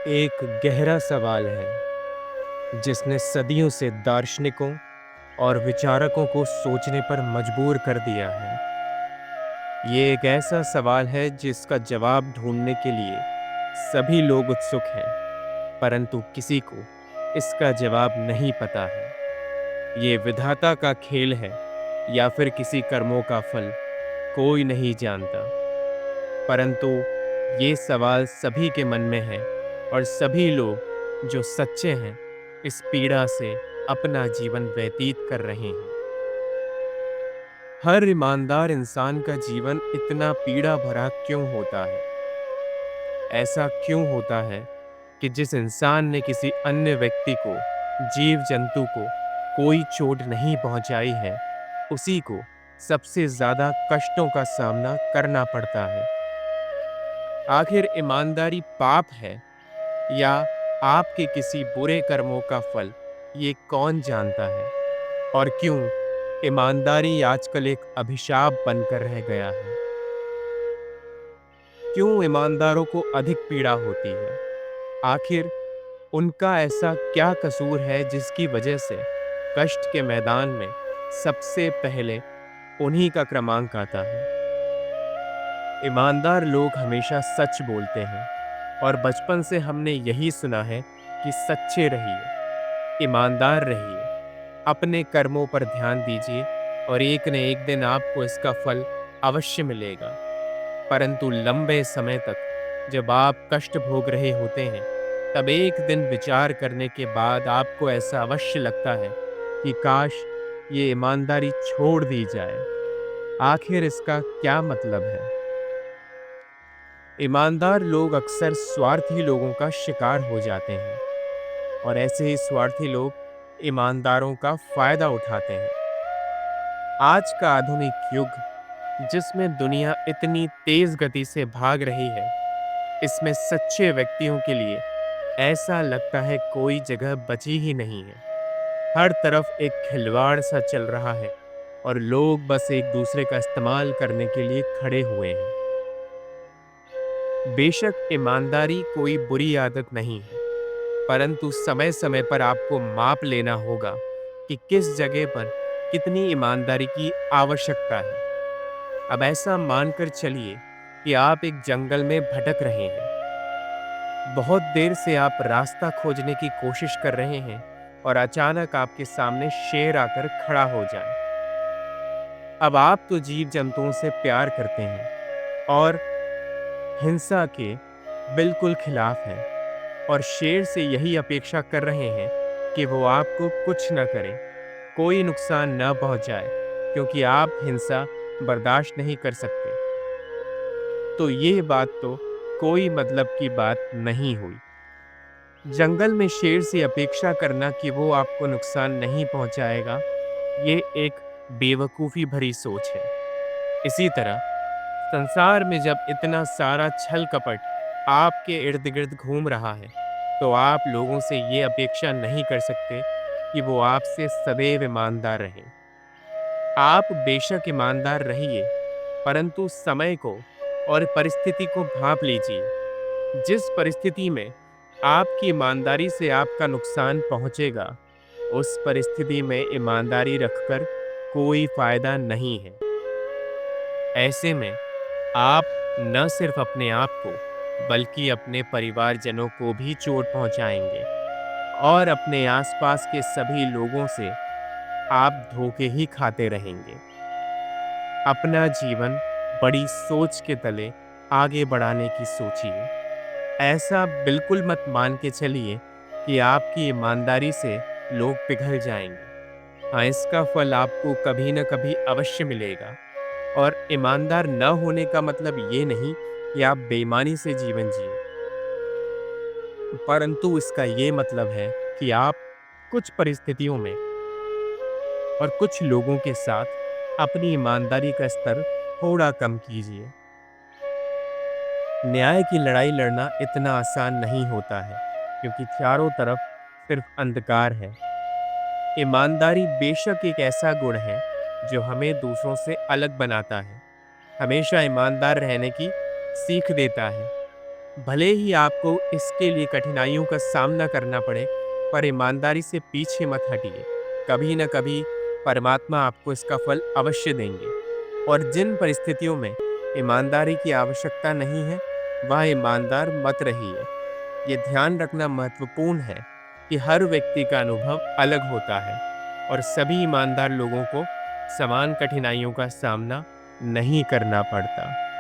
एक गहरा सवाल है जिसने सदियों से दार्शनिकों और विचारकों को सोचने पर मजबूर कर दिया है। ये एक ऐसा सवाल है जिसका जवाब ढूंढने के लिए सभी लोग उत्सुक हैं, परंतु किसी को इसका जवाब नहीं पता है। ये विधाता का खेल है या फिर किसी कर्मों का फल, कोई नहीं जानता। परंतु ये सवाल सभी के मन में है और सभी लोग जो सच्चे हैं इस पीड़ा से अपना जीवन व्यतीत कर रहे हैं। हर ईमानदार इंसान का जीवन इतना पीड़ा भरा क्यों होता है? ऐसा क्यों होता है कि जिस इंसान ने किसी अन्य व्यक्ति को, जीव जंतु को कोई चोट नहीं पहुंचाई है, उसी को सबसे ज्यादा कष्टों का सामना करना पड़ता है। आखिर ईमानदारी पाप है या आपके किसी बुरे कर्मों का फल, ये कौन जानता है? और क्यों ईमानदारी आजकल एक अभिशाप बनकर रह गया है? क्यों ईमानदारों को अधिक पीड़ा होती है? आखिर उनका ऐसा क्या कसूर है जिसकी वजह से कष्ट के मैदान में सबसे पहले उन्हीं का क्रमांक आता है? ईमानदार लोग हमेशा सच बोलते हैं और बचपन से हमने यही सुना है कि सच्चे रहिए, ईमानदार रहिए, अपने कर्मों पर ध्यान दीजिए और एक न एक दिन आपको इसका फल अवश्य मिलेगा। परंतु लंबे समय तक जब आप कष्ट भोग रहे होते हैं, तब एक दिन विचार करने के बाद आपको ऐसा अवश्य लगता है कि काश ये ईमानदारी छोड़ दी जाए। आखिर इसका क्या मतलब है? ईमानदार लोग अक्सर स्वार्थी लोगों का शिकार हो जाते हैं और ऐसे ही स्वार्थी लोग ईमानदारों का फायदा उठाते हैं। आज का आधुनिक युग, जिसमें दुनिया इतनी तेज गति से भाग रही है, इसमें सच्चे व्यक्तियों के लिए ऐसा लगता है कोई जगह बची ही नहीं है। हर तरफ एक खिलवाड़ सा चल रहा है और लोग बस एक दूसरे का इस्तेमाल करने के लिए खड़े हुए हैं। बेशक ईमानदारी कोई बुरी आदत नहीं है, परंतु समय समय पर आपको माप लेना होगा कि किस जगह पर कितनी ईमानदारी की आवश्यकता है। अब ऐसा मानकर चलिए कि आप एक जंगल में भटक रहे हैं। बहुत देर से आप रास्ता खोजने की कोशिश कर रहे हैं और अचानक आपके सामने शेर आकर खड़ा हो जाए। अब आप तो जीव जंतुओं से प्यार करते हैं और हिंसा के बिल्कुल खिलाफ हैं, और शेर से यही अपेक्षा कर रहे हैं कि वो आपको कुछ न करे, कोई नुकसान न पहुंचाए, क्योंकि आप हिंसा बर्दाश्त नहीं कर सकते। तो ये बात तो कोई मतलब की बात नहीं हुई। जंगल में शेर से अपेक्षा करना कि वो आपको नुकसान नहीं पहुंचाएगा, ये एक बेवकूफ़ी भरी सोच है। इसी तरह संसार में जब इतना सारा छल कपट आपके इर्द गिर्द घूम रहा है, तो आप लोगों से ये अपेक्षा नहीं कर सकते कि वो आपसे सदैव ईमानदार रहें। आप बेशक ईमानदार रहिए, परंतु समय को और परिस्थिति को भांप लीजिए। जिस परिस्थिति में आपकी ईमानदारी से आपका नुकसान पहुंचेगा, उस परिस्थिति में ईमानदारी रखकर कोई फायदा नहीं है। ऐसे में आप न सिर्फ अपने आप को, बल्कि अपने परिवारजनों को भी चोट पहुंचाएंगे और अपने आसपास के सभी लोगों से आप धोखे ही खाते रहेंगे। अपना जीवन बड़ी सोच के तले आगे बढ़ाने की सोचिए। ऐसा बिल्कुल मत मान के चलिए कि आपकी ईमानदारी से लोग पिघल जाएंगे। हाँ, इसका फल आपको कभी न कभी अवश्य मिलेगा। और ईमानदार न होने का मतलब ये नहीं कि आप बेईमानी से जीवन जिए, परंतु इसका ये मतलब है कि आप कुछ परिस्थितियों में और कुछ लोगों के साथ अपनी ईमानदारी का स्तर थोड़ा कम कीजिए। न्याय की लड़ाई लड़ना इतना आसान नहीं होता है, क्योंकि चारों तरफ सिर्फ अंधकार है। ईमानदारी बेशक एक ऐसा गुण है जो हमें दूसरों से अलग बनाता है, हमेशा ईमानदार रहने की सीख देता है। भले ही आपको इसके लिए कठिनाइयों का सामना करना पड़े, पर ईमानदारी से पीछे मत हटिए। कभी न कभी परमात्मा आपको इसका फल अवश्य देंगे। और जिन परिस्थितियों में ईमानदारी की आवश्यकता नहीं है, वह ईमानदार मत रहिए। ये ध्यान रखना महत्वपूर्ण है कि हर व्यक्ति का अनुभव अलग होता है और सभी ईमानदार लोगों को समान कठिनाइयों का सामना नहीं करना पड़ता।